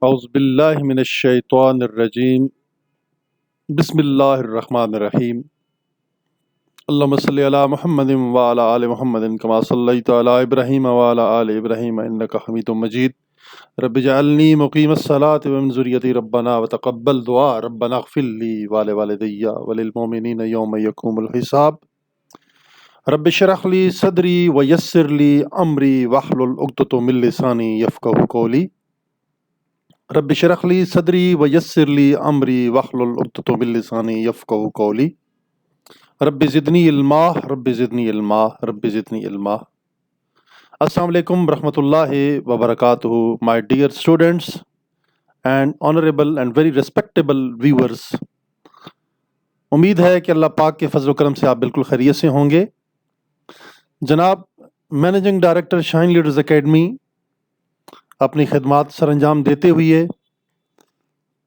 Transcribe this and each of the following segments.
اعوذ باللہ من الشیطان الرجیم بسم اللہ الرحمن الرحیم اللہم صلی علی محمد وعلی آل محمد کما صلیت علی ابراہیم وعلی آل ابراہیم انک حمید مجید رب اجعلنی مقیم الصلاۃ ومن ذریتی ربنا وتقبل دعا ربنا اغفر لی ولوالدی وللمؤمنین یوم یقوم الحساب رب اشرح لی صدری ویسر لی امری واحلل عقدۃ من لسانی یفقہوا قولی رب اشرح لی صدری ویسر لی امری واحلل عقدۃ من لسانی یفقہوا قولی رب زدنی علما رب زدنی علما رب زدنی علما۔ السلام علیکم ورحمۃ اللہ وبرکاتہ my dear students and honourable and very respectable viewers, امید ہے کہ اللہ پاک کے فضل و کرم سے آپ بالکل خیریت سے ہوں گے۔ جناب مینیجنگ ڈائریکٹر شاہین لیڈرز اکیڈمی اپنی خدمات سر انجام دیتے ہوئے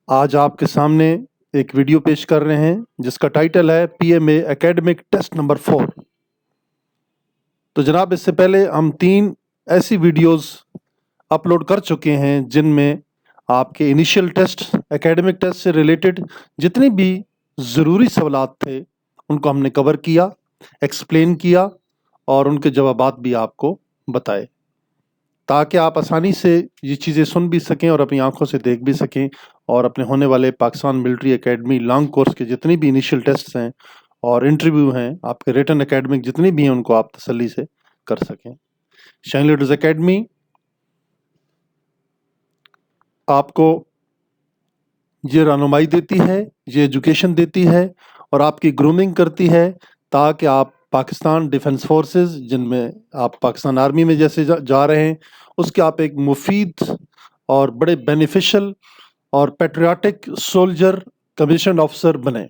آج آپ کے سامنے ایک ویڈیو پیش کر رہے ہیں جس کا ٹائٹل ہے پی ایم اے اکیڈمک ٹیسٹ نمبر 4۔ تو جناب اس سے پہلے ہم 3 ایسی ویڈیوز اپلوڈ کر چکے ہیں جن میں آپ کے انیشیل ٹیسٹ، اکیڈمک ٹیسٹ سے ریلیٹڈ جتنے بھی ضروری سوالات تھے ان کو ہم نے کور کیا، ایکسپلین کیا اور ان کے جوابات بھی آپ کو بتائے، تاکہ آپ آسانی سے یہ چیزیں سن بھی سکیں اور اپنی آنکھوں سے دیکھ بھی سکیں، اور اپنے ہونے والے Pakistan military academy long course کے جتنے بھی انیشیل ٹیسٹس ہیں اور انٹرویو ہیں، آپ کے ریٹن اکیڈمک جتنے بھی ہیں، ان کو آپ تسلی سے کر سکیں۔ شاہین لیڈرز اکیڈمی آپ کو یہ رہنمائی دیتی ہے، یہ ایجوکیشن دیتی ہے اور آپ کی گرومنگ کرتی ہے تاکہ آپ پاکستان ڈیفنس فورسز، جن میں آپ پاکستان آرمی میں جیسے جا رہے ہیں، اس کے آپ ایک مفید اور بڑے بینیفیشل اور پیٹریاٹک سولجر کمیشنڈ آفیسر بنیں۔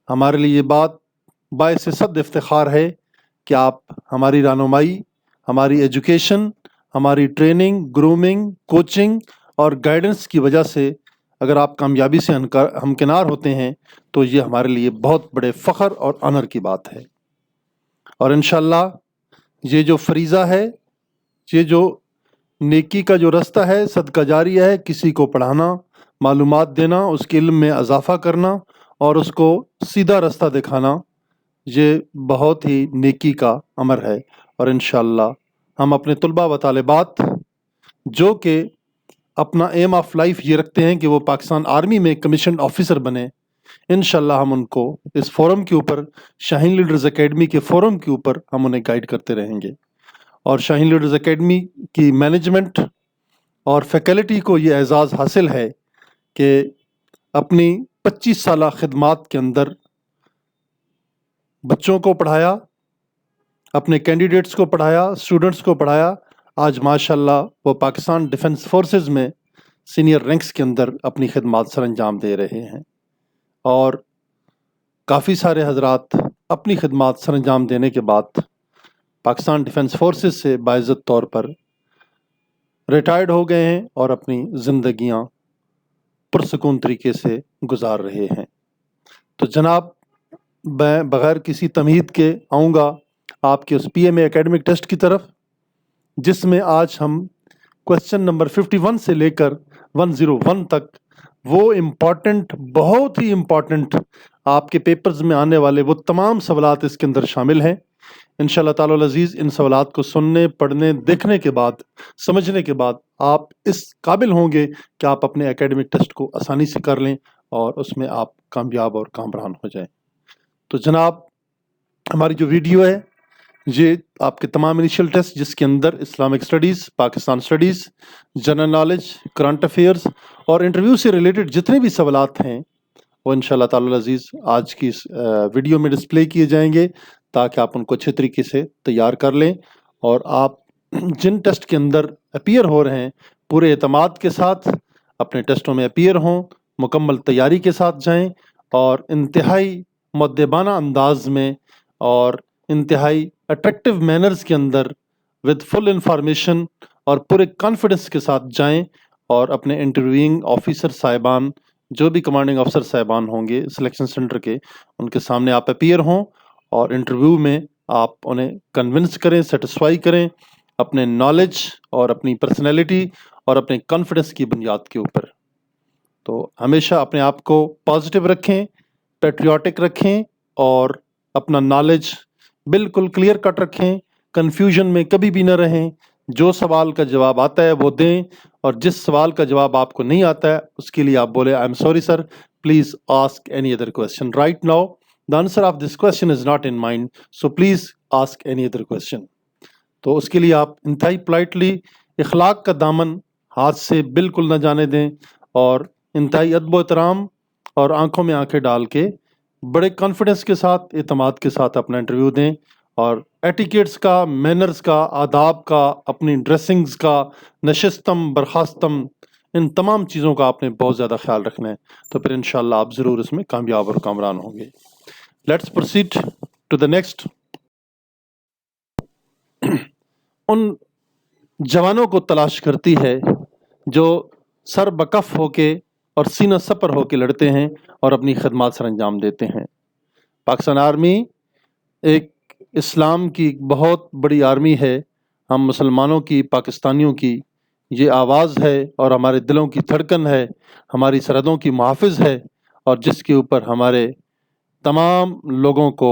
ہمارے لیے یہ بات باعث صد افتخار ہے کہ آپ ہماری رہنمائی، ہماری ایجوکیشن، ہماری ٹریننگ، گرومنگ، کوچنگ اور گائیڈنس کی وجہ سے اگر آپ کامیابی سے ہمکنار ہوتے ہیں تو یہ ہمارے لیے بہت بڑے فخر اور آنر کی بات ہے۔ اور انشاءاللہ یہ جو فریضہ ہے، یہ جو نیکی کا جو رستہ ہے، صدقہ جاریہ ہے، کسی کو پڑھانا، معلومات دینا، اس کے علم میں اضافہ کرنا اور اس کو سیدھا رستہ دکھانا، یہ بہت ہی نیکی کا امر ہے۔ اور انشاءاللہ ہم اپنے طلباء و طالبات جو کہ اپنا ایم آف لائف یہ رکھتے ہیں کہ وہ پاکستان آرمی میں کمیشنڈ آفیسر بنے، انشاءاللہ ہم ان کو اس فورم کے اوپر، شاہین لیڈرز اکیڈمی کے فورم کے اوپر ہم انہیں گائیڈ کرتے رہیں گے۔ اور شاہین لیڈرز اکیڈمی کی مینجمنٹ اور فیکلٹی کو یہ اعزاز حاصل ہے کہ اپنی 25 سالہ خدمات کے اندر بچوں کو پڑھایا، اپنے کینڈیڈیٹس کو پڑھایا، اسٹوڈنٹس کو پڑھایا، آج ماشاءاللہ وہ پاکستان ڈیفنس فورسز میں سینئر رینکس کے اندر اپنی خدمات سر انجام دے رہے ہیں۔ اور کافی سارے حضرات اپنی خدمات سر انجام دینے کے بعد پاکستان ڈیفنس فورسز سے باعزت طور پر ریٹائرڈ ہو گئے ہیں اور اپنی زندگیاں پرسکون طریقے سے گزار رہے ہیں۔ تو جناب میں بغیر کسی تمہید کے آؤں گا آپ کے اس پی ایم اے اکیڈمک ٹیسٹ کی طرف، جس میں آج ہم کوسچن نمبر 51 سے لے کر 101 تک وہ امپورٹنٹ، بہت ہی امپورٹنٹ آپ کے پیپرز میں آنے والے وہ تمام سوالات اس کے اندر شامل ہیں۔ انشاءاللہ تعالی العزیز ان سوالات کو سننے، پڑھنے، دیکھنے کے بعد، سمجھنے کے بعد آپ اس قابل ہوں گے کہ آپ اپنے اکیڈمک ٹیسٹ کو آسانی سے کر لیں اور اس میں آپ کامیاب اور کامران ہو جائیں۔ تو جناب ہماری جو ویڈیو ہے یہ آپ کے تمام انیشیل ٹیسٹ، جس کے اندر Islamic studies, Pakistan studies, general knowledge, current affairs اور انٹرویو سے ریلیٹڈ جتنے بھی سوالات ہیں وہ انشاءاللہ تعالی العزیز آج کی اس ویڈیو میں ڈسپلے کیے جائیں گے تاکہ آپ ان کو اچھے طریقے سے تیار کر لیں اور آپ جن ٹیسٹ کے اندر اپیئر ہو رہے ہیں پورے اعتماد کے ساتھ اپنے ٹیسٹوں میں اپیئر ہوں، مکمل تیاری کے ساتھ جائیں اور انتہائی مؤدبانہ انداز میں اور انتہائی اٹریکٹیو مینرز کے اندر ود فل انفارمیشن اور پورے کانفیڈنس کے ساتھ جائیں اور اپنے انٹرویوئنگ آفیسر صاحبان، جو بھی کمانڈنگ افسر صاحبان ہوں گے سلیکشن سینٹر کے، ان کے سامنے آپ اپیئر ہوں اور انٹرویو میں آپ انہیں کنونس کریں، سیٹسفائی کریں، اپنے نالج اور اپنی پرسنالٹی اور اپنے کانفیڈنس کی بنیاد کے اوپر. تو ہمیشہ اپنے آپ کو پازیٹیو رکھیں، پیٹریوٹک رکھیں اور اپنا نالج بالکل کلیئر کٹ رکھیں، کنفیوژن میں کبھی بھی نہ رہیں. جو سوال کا جواب آتا ہے وہ دیں، اور جس سوال کا جواب آپ کو نہیں آتا ہے اس کے لیے آپ بولے I am sorry sir, please ask any other question. Right now the answer of this question is not in mind, so please ask any other question. تو اس کے لیے آپ انتہائی پولائٹلی اخلاق کا دامن ہاتھ سے بالکل نہ جانے دیں، اور انتہائی ادب و احترام اور آنکھوں میں آنکھیں ڈال کے بڑے کانفیڈنس کے ساتھ، اعتماد کے ساتھ اپنا انٹرویو دیں. اور ایٹیکیٹس کا، مینرز کا، آداب کا، اپنی ڈریسنگز کا، نشستم برخاستم، ان تمام چیزوں کا آپ نے بہت زیادہ خیال رکھنا ہے. تو پھر انشاءاللہ آپ ضرور اس میں کامیاب اور کامران ہوں گے. Let's proceed to the next. ان جوانوں کو تلاش کرتی ہے جو سر بکف ہو کے اور سینہ سپر ہو کے لڑتے ہیں اور اپنی خدمات سر انجام دیتے ہیں. پاکستان آرمی ایک اسلام کی بہت بڑی آرمی ہے. ہم مسلمانوں کی، پاکستانیوں کی یہ آواز ہے اور ہمارے دلوں کی دھڑکن ہے، ہماری سرحدوں کی محافظ ہے، اور جس کے اوپر ہمارے تمام لوگوں کو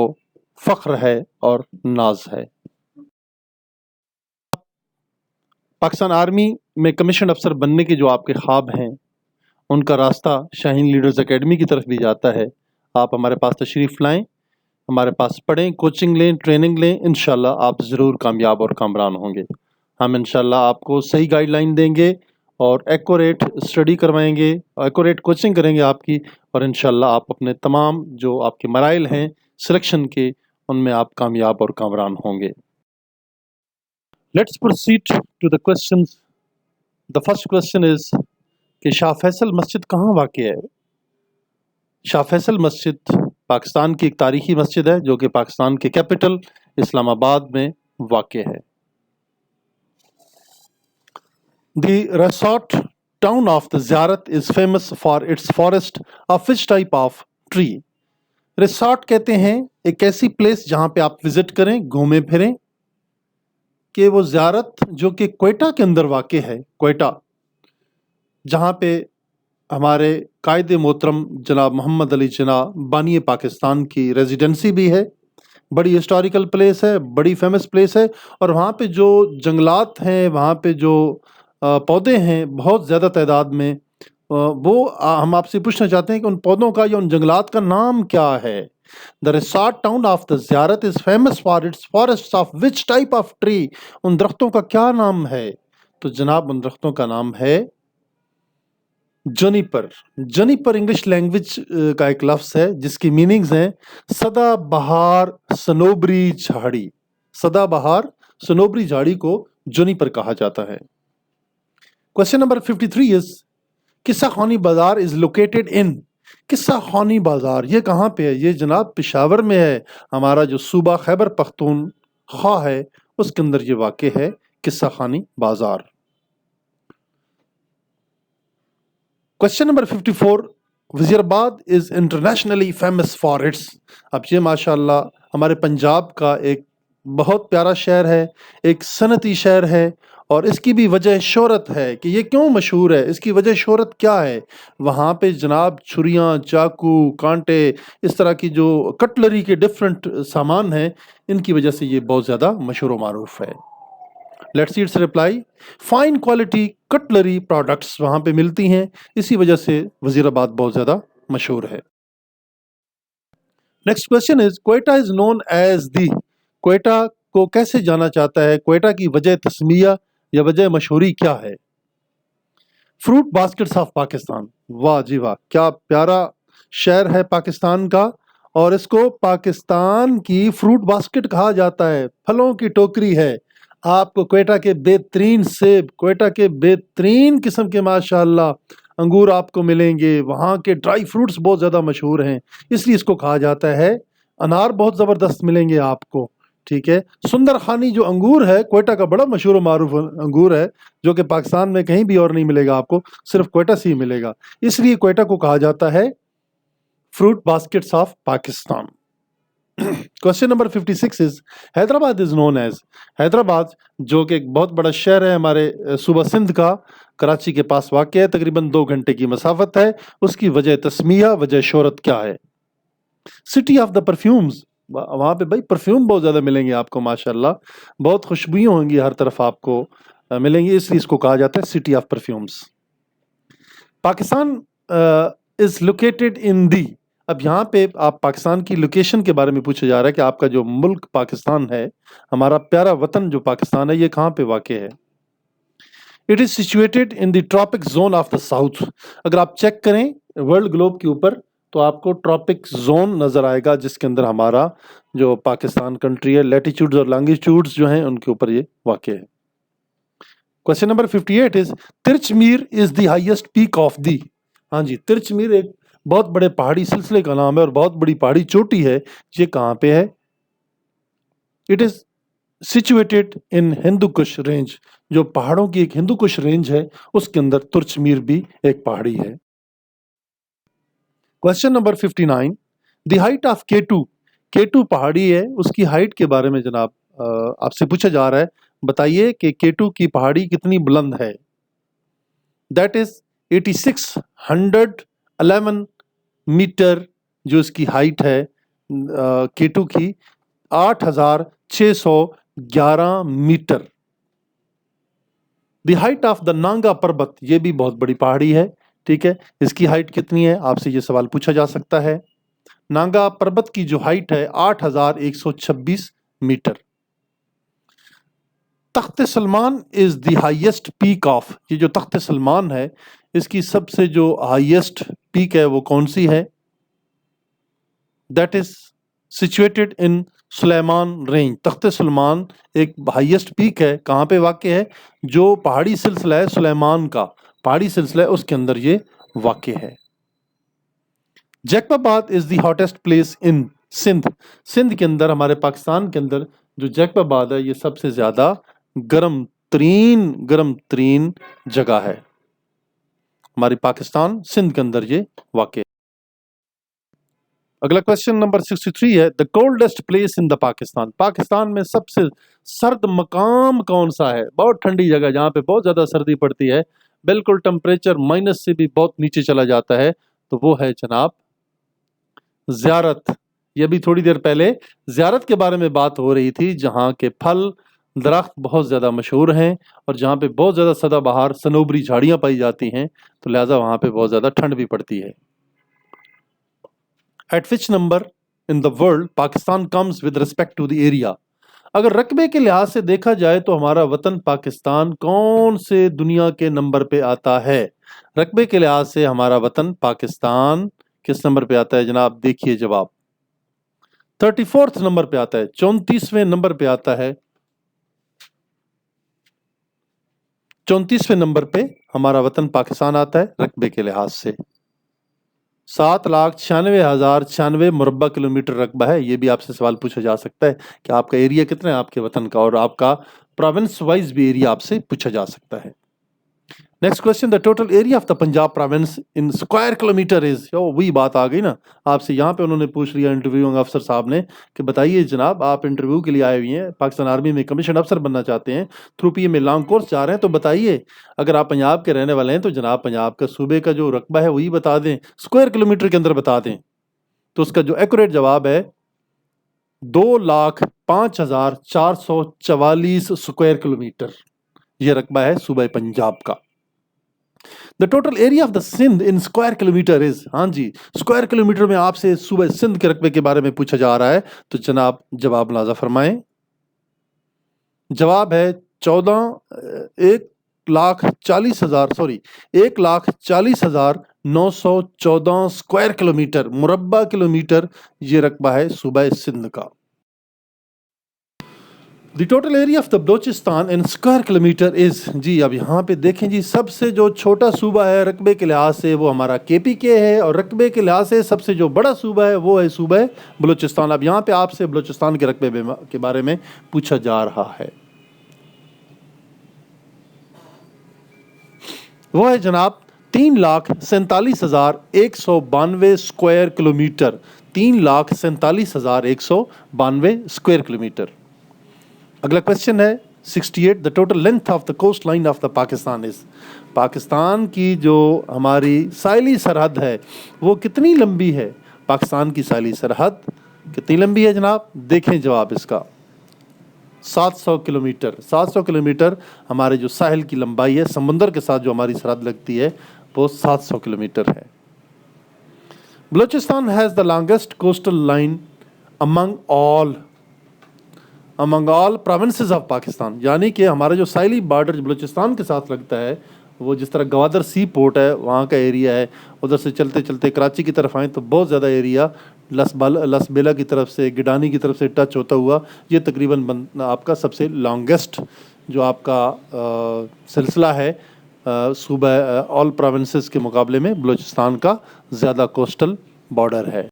فخر ہے اور ناز ہے. پاکستان آرمی میں کمیشن افسر بننے کے جو آپ کے خواب ہیں ان کا راستہ شاہین لیڈرز اکیڈمی کی طرف بھی جاتا ہے. آپ ہمارے پاس تشریف لائیں، ہمارے پاس پڑھیں، کوچنگ لیں، ٹریننگ لیں، انشاءاللہ آپ ضرور کامیاب اور کامران ہوں گے. ہم انشاءاللہ آپ کو صحیح گائیڈ لائن دیں گے اور ایکوریٹ اسٹڈی کروائیں گے، ایکوریٹ کوچنگ کریں گے آپ کی، اور انشاءاللہ آپ اپنے تمام جو آپ کے مراحل ہیں سلیکشن کے ان میں آپ کامیاب اور کامران ہوں گے. Let's proceed to the questions. The first question is کہ شاہ فیصل مسجد کہاں واقع ہے؟ شاہ فیصل مسجد پاکستان کی ایک تاریخی مسجد ہے جو کہ پاکستان کے کیپٹل اسلام آباد میں واقع ہے. The resort town of the Ziyarat is famous for its forest of which type of tree? Resort کہتے ہیں ایک ایسی پلیس جہاں پہ آپ وزٹ کریں، گھومیں پھریں، کہ وہ زیارت جو کہ کوئٹہ کے اندر واقع ہے، کوئٹہ جہاں پہ ہمارے قائد محترم جناب محمد علی جناح بانی پاکستان کی ریزیڈنسی بھی ہے. بڑی ہسٹوریکل پلیس ہے، بڑی فیمس پلیس ہے، اور وہاں پہ جو جنگلات ہیں، وہاں پہ جو پودے ہیں بہت زیادہ تعداد میں، وہ ہم آپ سے پوچھنا چاہتے ہیں کہ ان پودوں کا یا ان جنگلات کا نام کیا ہے. The resort town of the Ziyarat is famous for its forests of which type of tree? ان درختوں کا کیا نام ہے؟ تو جناب ان درختوں کا نام ہے جونیپر. جونیپر انگلش لینگویج کا ایک لفظ ہے جس کی میننگز ہیں سدا بہار سنوبری جھاڑی. سدا بہار سنوبری جھاڑی کو جونیپر کہا جاتا ہے. کوسچن نمبر 53 از قصہ خانی بازار از لوکیٹڈ ان. قصہ خانی بازار یہ کہاں پہ ہے؟ یہ جناب پشاور میں ہے. ہمارا جو صوبہ خیبر پختونخوا ہے اس کے اندر یہ واقع ہے قصہ خانی بازار. کوسچن نمبر 54 وزیر آباد از انٹرنیشنلی فیمس فار اٹس. اب یہ ماشاءاللہ ہمارے پنجاب کا ایک بہت پیارا شہر ہے، ایک صنعتی شہر ہے، اور اس کی بھی وجہ شہرت ہے کہ یہ کیوں مشہور ہے. اس کی وجہ شہرت کیا ہے؟ وہاں پہ جناب چھریاں، چاقو، کانٹے، اس طرح کی جو کٹلری کے ڈفرنٹ سامان ہیں ان کی وجہ سے یہ بہت زیادہ مشہور و معروف ہے. Let's see its reply. Fine quality cutlery products وہاں پہ ملتی ہیں، اسی وجہ سے وزیر آباد بہت زیادہ مشہور ہے. Next question is Quetta is known as the. Quetta کو کیسے جانا چاہتا ہے؟ کوئٹہ کی وجہ تسمیہ یا وجہ مشہوری کیا ہے؟ Fruit baskets of Pakistan. واہ جی واہ، کیا پیارا شہر ہے پاکستان کا، اور اس کو پاکستان کی فروٹ باسکٹ کہا جاتا ہے. پھلوں کی ٹوکری ہے. آپ کو کوئٹہ کے بہترین سیب، کوئٹہ کے بہترین قسم کے ماشاءاللہ انگور آپ کو ملیں گے. وہاں کے ڈرائی فروٹس بہت زیادہ مشہور ہیں، اس لیے اس کو کہا جاتا ہے. انار بہت زبردست ملیں گے آپ کو، ٹھیک ہے. سندر خانی جو انگور ہے کوئٹہ کا بڑا مشہور و معروف انگور ہے، جو کہ پاکستان میں کہیں بھی اور نہیں ملے گا آپ کو، صرف کوئٹہ سے ہی ملے گا. اس لیے کوئٹہ کو کہا جاتا ہے fruit baskets of Pakistan. Question number 56 is Hyderabad is known as, Hyderabad जो कि एक बहुत बड़ा शहर है हमारे सूबा सिंध का, कराची के पास वाक़ है, तकरीबन 2 घंटे की मसाफत है, उसकी वजह तस्मिया, वजह शोहरत क्या है? सिटी ऑफ द परफ्यूम्स, वहाँ पे भाई परफ्यूम बहुत ज़्यादा मिलेंगे आपको माशाल्लाह, बहुत खुशबुएं होंगी हर तरफ आपको मिलेंगी, इसलिए इसको कहा जाता है city of perfumes. Pakistan is located in the, अब यहाँ पे आप पाकिस्तान की लोकेशन के बारे में पूछा जा रहा है कि आपका जो मुल्क पाकिस्तान है, हमारा प्यारा वतन जो पाकिस्तान है, ये कहाँ पे वाक़ है? It is situated in the tropic zone of the south. अगर आप चेक करें वर्ल्ड ग्लोब के ऊपर तो आपको ट्रॉपिक जोन नजर आएगा जिसके अंदर हमारा जो पाकिस्तान कंट्री है, लैटिट्यूड्स और लॉन्गिट्यूड्स जो हैं उनके ऊपर ये वाक़ है। Question number 58 is Tirich Mir is the highest peak of the, हाँ जी, तिरचमीर एक बहुत बड़े पहाड़ी सिलसिले का नाम है और बहुत बड़ी पहाड़ी चोटी है, ये कहाँ पे है? It is situated in Hindu Kush range, जो पहाड़ों की एक हिंदू कुश रेंज है उसके अंदर तुर्चमीर भी एक पहाड़ी है। Question number 59, the height of K two, K two पहाड़ी है, उसकी हाइट के बारे में जनाब आपसे पूछा जा रहा है, बताइए कि केटू की पहाड़ी कितनी बुलंद है? दैट इज 8611 मीटर, जो इसकी हाइट है केटू की 8611 मीटर। The height of the Nanga Parbat, ये भी बहुत बड़ी पहाड़ी है, ठीक है, इसकी हाइट कितनी है? आपसे ये सवाल पूछा जा सकता है। नांगा पर्वत की जो हाइट है 8126 metre. Takht Suleman is the highest peak of, ये जो तख्त सलमान है इसकी सबसे जो हाईएस्ट पीक है वो कौन सी है? That is situated in Sulaiman range. Takht Salman एक हाईएस्ट पीक है, कहाँ पे वाक़ है? जो पहाड़ी सिलसिला है सुलेमान का, पहाड़ी सिलसिला है उसके अंदर ये वाक़ है। Jacobabad is the hottest place in Sindh, Sindh के अंदर, हमारे पाकिस्तान के अंदर जो जैकबाबाद है ये सबसे ज्यादा गर्म तरीन जगह है, हमारी पाकिस्तान सिंध के अंदर ये वाक़ है। अगला क्वेश्चन नंबर 63 है, the coldest place in the Pakistan, Pakistan में सबसे सर्द मकाम कौन सा है? बहुत ठंडी जगह जहाँ पे बहुत ज्यादा सर्दी पड़ती है, बिल्कुल टेम्परेचर माइनस से भी बहुत नीचे चला जाता है, तो वो है जनाब ज़ियारत। ये भी थोड़ी देर पहले ज़ियारत के बारे में बात हो रही थी, जहाँ के फल दरख्त बहुत ज़्यादा मशहूर हैं और जहाँ पे बहुत ज़्यादा सदाबहार सनोबरी झाड़ियाँ पाई जाती हैं, तो लिहाजा वहाँ पे बहुत ज़्यादा ठंड भी पड़ती है। At which number in the world Pakistan comes with respect to the area, अगर रकबे के लिहाज से देखा जाए तो हमारा वतन पाकिस्तान कौन से दुनिया के नंबर पे आता है? रकबे के लिहाज से हमारा वतन पाकिस्तान किस नंबर पे आता है जनाब? देखिए जवाब 34th नंबर पे आता है, 34वें नंबर पे आता है, 34वें नंबर पे हमारा वतन पाकिस्तान आता है रकबे के लिहाज से। 7,96,096 मुरब्बा किलोमीटर रकबा है। ये भी आपसे सवाल पूछा जा सकता है कि आपका एरिया कितना है आपके वतन का, और आपका प्रोविंस वाइज भी एरिया आपसे पूछा जा सकता है। Next question, the total area of the Punjab province in square kilometre is, वही बात आ गई ना आपसे, यहाँ पे उन्होंने पूछ लिया इंटरव्यूइंग अफसर साहब ने कि बताइए जनाब आप इंटरव्यू के लिए आए हुए हैं, पाकिस्तान आर्मी में कमीशन अफसर बनना चाहते हैं, थ्रू पीए में लॉन्ग कोर्स जा रहे हैं, तो बताइए अगर आप पंजाब के रहने वाले हैं तो जनाब पंजाब का सूबे का जो रकबा है वही बता दें, स्क्वायर किलोमीटर के अंदर बता दें। तो उसका जो एक्यूरेट जवाब है 2,05,444 स्क्वायर किलोमीटर, ये रकबा है सूबे पंजाब का। The total area of the Sindh in square kilometre is, हाँ जी, स्क्वायर किलोमीटर में आपसे सूबे सिंध के रकबे के बारे में पूछा जा रहा है, तो जनाब जवाब लाजा फरमाएं। जवाब है 1,40,914 स्क्वायर किलोमीटर, मुरब्बा किलोमीटर, ये रकबा है सूबा सिंध का। The total area of the Balochistan in square kilometre is, जी अब यहाँ पे देखें जी, सबसे जो छोटा सूबा है रकबे के लिहाज से वो हमारा KPK है, और रकबे के लिहाज से सबसे जो बड़ा सूबा है वो है सूबा बलोचिस्तान। अब यहाँ पे आपसे बलोचिस्तान के रकबे के बारे में पूछा जा रहा है, वो है जनाब 3,47,192 स्क्वायर किलोमीटर, 3,47,192 स्क्वायर किलोमीटर। अगला क्वेश्चन है 68, the total length of the coastline of the Pakistan is. Pakistan की जो हमारी साहिली सरहद है वो कितनी लंबी है? पाकिस्तान की साहिली सरहद कितनी लंबी है जनाब? देखें जवाब इसका, 700 किलोमीटर। 700 किलोमीटर हमारे जो साहिल की लंबाई है, समुंदर के साथ जो हमारी सरहद लगती है वो 700 किलोमीटर है। Balochistan has the longest coastal line among all provinces of Pakistan, यानी कि हमारा जो साहिली बॉर्डर बलूचिस्तान के साथ लगता है वो जिस तरह गवादर सी पोर्ट है वहाँ का एरिया है, उधर से चलते चलते कराची की तरफ आएँ तो बहुत ज़्यादा एरिया लसबेला की तरफ से, गिडानी की तरफ से टच होता हुआ ये तकरीबन आपका सबसे लॉन्गेस्ट जो आपका सिलसिला है सूबा ऑल प्रोविंसेस के मुकाबले में बलूचिस्तान का ज़्यादा कोस्टल बॉर्डर है।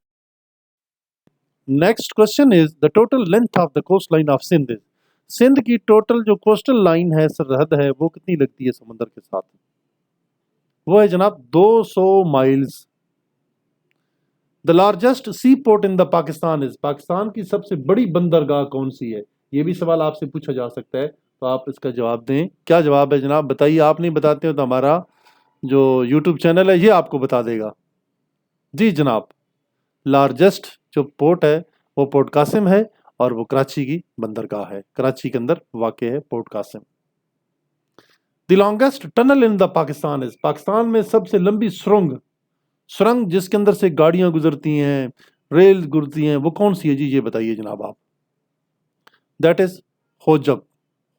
Next question is the total length of the coastline of Sindh. Sindh की टोटल जो कोस्टल लाइन है, सरहद है, वो कितनी लगती है समुद्र के साथ? वो है जनाब 200 miles. The largest C port in the Pakistan is. Pakistan की सबसे बड़ी बंदरगाह कौन सी है? ये भी सवाल आपसे पूछा जा सकता है, तो आप इसका जवाब दें। क्या जवाब है जनाब? बताइए। आप नहीं बताते हो तो हमारा जो यूट्यूब चैनल है ये आपको बता देगा। जी जनाब, लार्जेस्ट जो पोर्ट है वो पोर्ट कासिम है और वो कराची की बंदरगाह है, कराची के अंदर वाक़ है port Qasim. The longest tunnel in the Pakistan is. Pakistan में सबसे लंबी सुरंग जिसके अंदर से गाड़ियां गुजरती हैं, रेल गुजरती हैं, वो कौन सी है जी? ये बताइए जनाब आप। दैट इज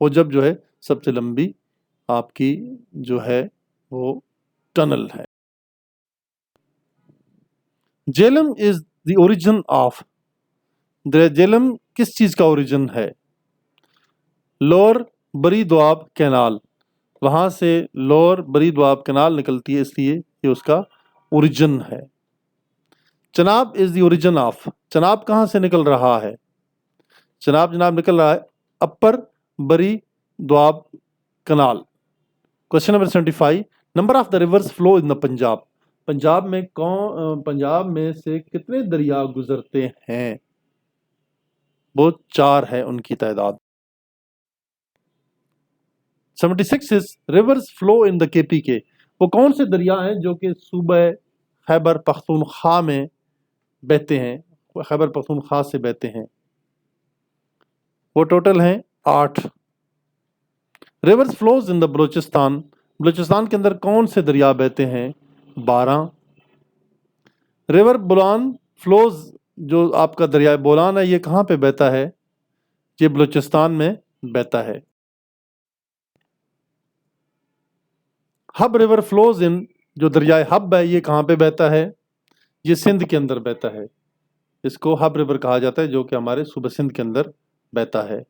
होजब जो है सबसे लंबी आपकी जो है वो टनल है। Jhelum is the origin of. Jhelum किस चीज का ओरिजिन है? लोअर बरी दोआब कैनाल, वहां से लोअर बरी दोआब कैनाल निकलती है, इसलिए ये उसका ओरिजिन है। Chenab is the origin of. Chenab कहाँ से निकल रहा है? चनाब जनाब निकल रहा है अपर बरी Doab canal. Question number 75, number of the reverse flow in the Punjab. Punjab में से कितने दरिया गुजरते हैं? वो 4 है उनकी तादाद। 76 is reverse flow in the KPK। वो कौन से दरिया हैं जो कि सूबे खैबर पख्तूनख्वा में बहते हैं, खैबर पख्तूनख्वा से बहते हैं? वो टोटल हैं 8। Reverse flows in the Balochistan. Balochistan के अंदर कौन से दरिया बहते हैं? 12। रिवर बोलान फ्लोज, जो आपका दरिया बोलान है, ये कहाँ पे बहता है? ये बलूचिस्तान में बहता है। हब रिवर फ्लोज इन, जो दरियाए हब है ये कहाँ पे बहता है? ये सिंध के अंदर बहता है, इसको हब रिवर कहा जाता है जो कि हमारे सूबा सिंध के अंदर बहता है।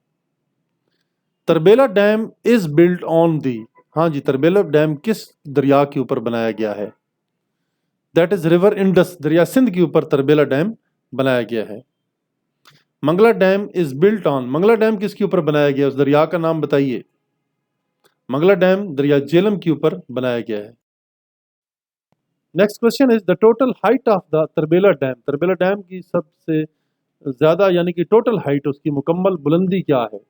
Tarbela dam is built on the. हाँ जी, तरबेला डैम किस दरिया के ऊपर बनाया गया है? दैट इज रिवर इंडस, दरिया सिंध के ऊपर तरबेला डैम बनाया गया है। Mangla dam is built on. Mangla dam किसके ऊपर बनाया गया? उस दरिया का नाम बताइए। मंगला डैम दरिया जेलम के ऊपर बनाया गया है। Next question is the total height of the Tarbela dam. Tarbela dam की सबसे ज्यादा यानी कि टोटल हाइट, उसकी मुकम्मल बुलंदी क्या है?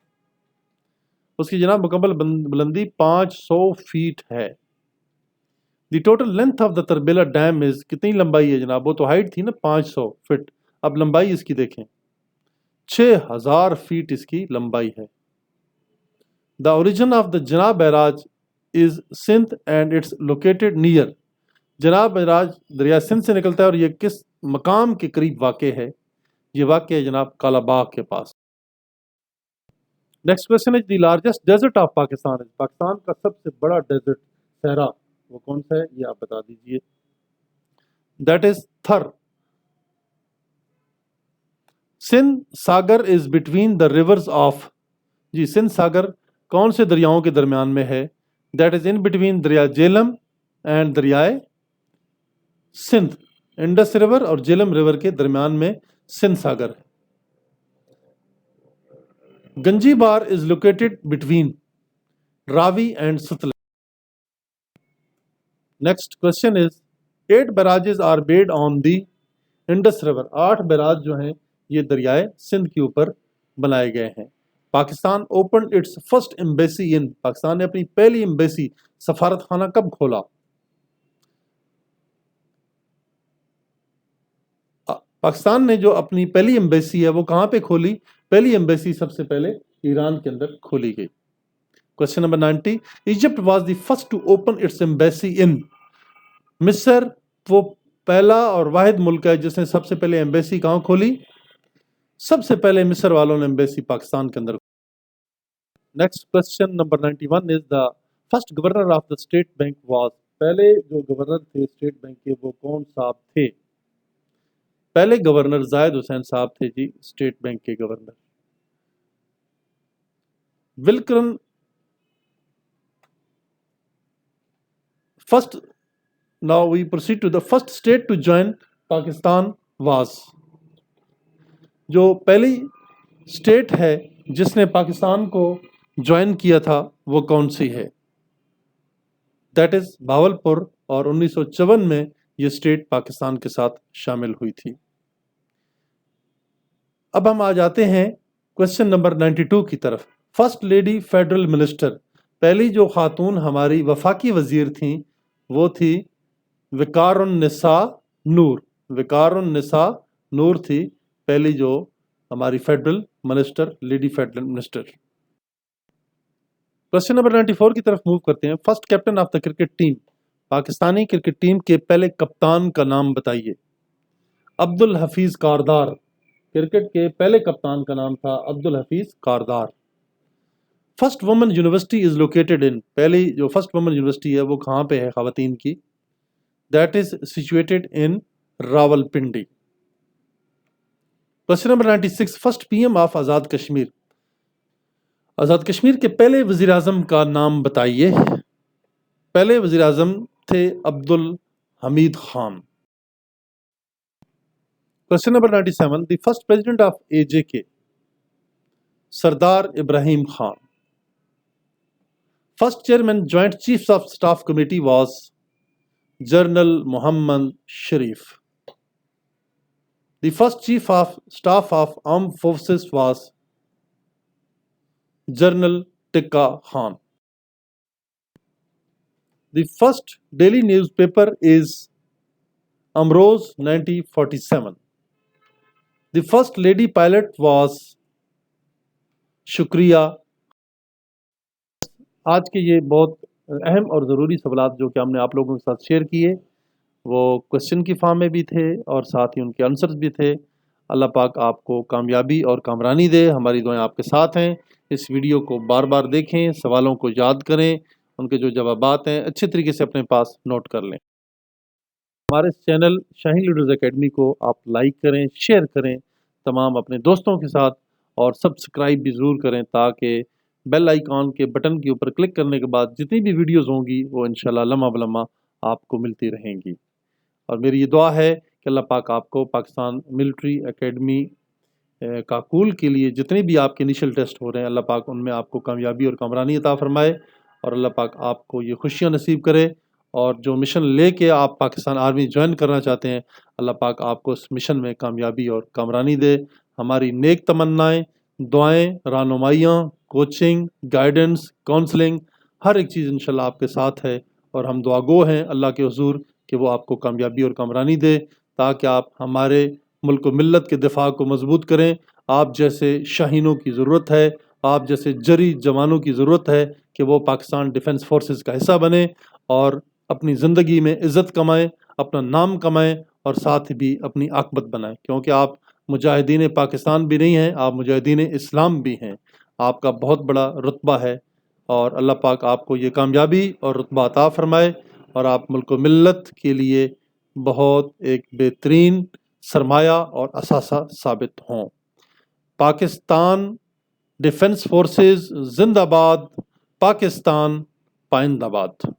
उसकी जनाब मुकम्मल बुलंदी 500 फीट है। The total length of the Tarbela dam is. कितनी लंबाई है जनाब? वो तो हाइट थी ना 500 फीट, अब लंबाई इसकी देखें, 6000 फीट इसकी लंबाई है। The origin of the Jinnah barrage is Sindh and it's located near. Jinnah barrage दरिया सिंध से निकलता है और ये किस मकाम के करीब वाक़ है? ये वाक़ है जनाब कालाबाग के पास। Next question is the largest desert of Pakistan. Pakistan का सबसे बड़ा डेजर्ट सहरा वो कौन सा है? ये आप बता दीजिए। That is Thar. Sindh Sagar is between the rivers of. जी, सिंध सागर कौन से दरियाओं के दरमियान में है? दैट इज इन बिटवीन दरिया जेलम एंड दरियाए सिंध। इंडस रिवर और जेलम रिवर के दरमियान में सिंध सागर है। Ganji Bar is located between Ravi and Sutlej. Next question is 8 barrages are made on the Indus River. 8 barrage जो हैं ये दरियाए सिंध के ऊपर बनाए गए हैं. Pakistan opened its first embassy in. Pakistan ने अपनी पहली एम्बेसी सफारत खाना कब खोला? पाकिस्तान ने जो अपनी पहली एम्बेसी है वो कहाँ पे खोली? पहली एम्बेसी सबसे पहले ईरान के अंदर खोली गई. Question number 90. Egypt was the first to open its embassy in. मिस्र वो पहला और वाहिद मुल्क है जिसने सबसे पहले एम्बेसी कहाँ खोली? सबसे पहले मिस्र वालों ने एम्बेसी पाकिस्तान के अंदर. Next question number 91 is the first governor of the state bank was. पहले जो गवर्नर थे स्टेट बैंक के वो कौन साहब थे? पहले गवर्नर जाहिद हुसैन साहब थे जी, स्टेट बैंक के गवर्नर. विल्कन first. Now we proceed to the first state to join Pakistan was. जो पहली स्टेट है जिसने पाकिस्तान को ज्वाइन किया था वो कौन सी है? That is Bahawalpur. और 1954 में ये स्टेट पाकिस्तान के साथ शामिल हुई थी. अब हम आ जाते हैं क्वेश्चन नंबर 92 की तरफ. First lady federal minister. पहली जो खातून हमारी वफाकी वजीर थी वो थी विकारुन्निसा नूर. विकारुन्निसा नूर थी पहली जो हमारी federal minister, lady federal minister. Question number 94 की तरफ मूव करते हैं. First captain of the cricket team. Pakistani cricket team के पहले कप्तान का नाम बताइए. अब्दुल हफीज कारदार. क्रिकेट के पहले कप्तान का नाम था Abdul Hafeez Kardar. First women university is located in. पहली जो फर्स्ट वुमेन यूनिवर्सिटी है वो कहाँ पे है खवातीन की? That is situated in Rawalpindi. Question number 96. First PM of Azad Kashmir. Azad Kashmir के पहले वजीर आज़म का नाम बताइए. पहले वजीर आज़म थे Abdul Hamid Khan. Question number 97. The first president of AJK. Sardar Ibrahim Khan. First chairman joint chiefs of staff committee was general Mohammad Sharif. The first chief of staff of arm forces was general Tikka Khan. The first daily newspaper is Amroz 1947. The first lady pilot was शुक्रिया. आज के ये बहुत अहम और ज़रूरी सवालात जो कि हमने आप लोगों के साथ शेयर किए वो क्वेश्चन की फॉर्म में भी थे और साथ ही उनके आंसर्स भी थे. अल्लाह पाक आपको कामयाबी और कामरानी दे. हमारी दुआएं आपके साथ हैं. इस वीडियो को बार बार देखें, सवालों को याद करें, उनके जो जवाबात हैं अच्छे तरीके से अपने पास नोट कर लें. हमारे चैनल शाहीन लीडर्स एकेडमी को आप लाइक करें, शेयर करें तमाम अपने दोस्तों के साथ और सब्सक्राइब भी ज़रूर करें ताकि बेल आइकॉन के बटन के ऊपर क्लिक करने के बाद जितनी भी वीडियोस होंगी वो इंशाल्लाह लम्हा बलम्हा आपको मिलती रहेंगी. और मेरी ये दुआ है कि अल्लाह पाक आपको पाकिस्तान मिलिट्री एकेडमी काकूल के लिए जितने भी आपके इनिशियल टेस्ट हो रहे हैं अल्लाह पाक उनमें आपको कामयाबी और कामरानी अता फरमाए और अल्लाह पाक आपको ये खुशियाँ नसीब करे. और जो मिशन लेके आप पाकिस्तान आर्मी ज्वाइन करना चाहते हैं अल्लाह पाक आपको उस मिशन में कामयाबी और कामरानी दे. हमारी नेक तमन्नाएं, दुआएं, रहनुमाइयाँ, कोचिंग, गाइडेंस, काउंसलिंग हर एक चीज़ इंशाल्लाह आपके साथ है और हम दुआगो हैं अल्लाह के हुजूर कि वो आपको कामयाबी और कामरानी दे ताकि आप हमारे मुल्क व मिल्लत के दिफा को मजबूत करें. आप जैसे शाहीनों की ज़रूरत है, आप जैसे जरी जवानों की ज़रूरत है कि वो पाकिस्तान डिफेंस फोर्सेस का हिस्सा बने और अपनी ज़िंदगी में इज़्ज़त कमाएं, अपना नाम कमाएं और साथ ही भी अपनी आकबत बनाएं. क्योंकि आप मुजाहिदीन पाकिस्तान भी नहीं हैं, आप मुजाहिदीन इस्लाम भी हैं. आपका बहुत बड़ा रुतबा है और अल्लाह पाक आपको ये कामयाबी और रुतबा अता फरमाए और आप मुल्क व मिल्लत के लिए बहुत एक बेहतरीन सरमाया और असासा साबित हों. पाकिस्तान डिफेंस फोर्सेस जिंदाबाद. पाकिस्तान पाइंदाबाद.